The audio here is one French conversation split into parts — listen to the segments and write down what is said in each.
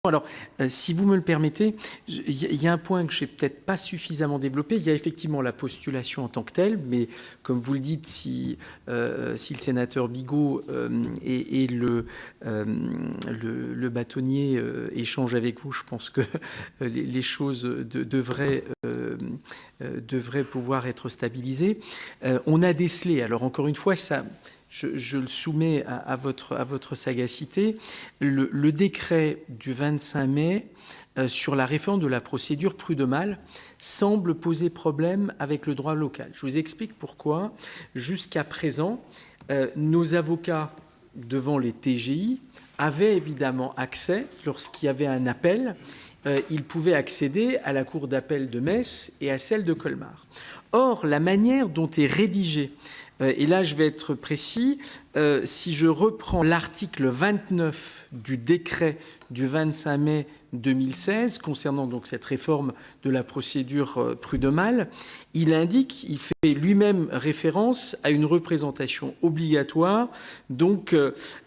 Alors, si vous me le permettez, il y a un point que je n'ai peut-être pas suffisamment développé. Il y a effectivement la postulation en tant que telle, mais comme vous le dites, si le sénateur Bigot et le bâtonnier échangent avec vous, je pense que les choses devraient pouvoir être stabilisées. On a décelé, alors encore une fois, ça... Je le soumets à votre sagacité, le décret du 25 mai sur la réforme de la procédure prud'homale semble poser problème avec le droit local. Je vous explique pourquoi. Jusqu'à présent, nos avocats devant les TGI avaient évidemment accès, lorsqu'il y avait un appel, ils pouvaient accéder à la cour d'appel de Metz et à celle de Colmar. Or, la manière dont est rédigée, et là je vais être précis, si je reprends l'article 29 du décret du 25 mai 2016 concernant donc cette réforme de la procédure prud'homale, il indique, il fait lui-même référence à une représentation obligatoire, donc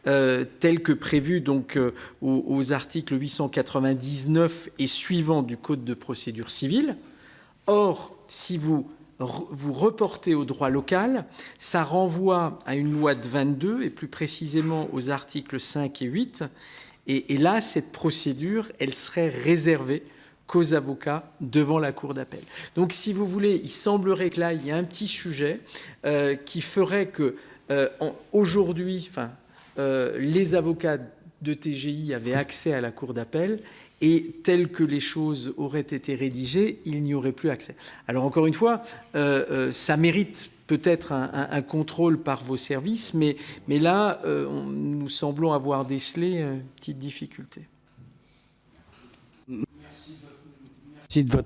telle que prévue donc aux articles 899 et suivants du Code de procédure civile. Or, si vous reportez au droit local, ça renvoie à une loi de 22 et plus précisément aux articles 5 et 8. Et là, cette procédure, elle serait réservée qu'aux avocats devant la cour d'appel. Donc, si vous voulez, il semblerait que là, il y a un petit sujet qui ferait que aujourd'hui, les avocats de TGI avaient accès à la cour d'appel. Et telles que les choses auraient été rédigées, il n'y aurait plus accès. Alors encore une fois, ça mérite peut-être un contrôle par vos services, mais là, nous semblons avoir décelé une petite difficulté. Merci de votre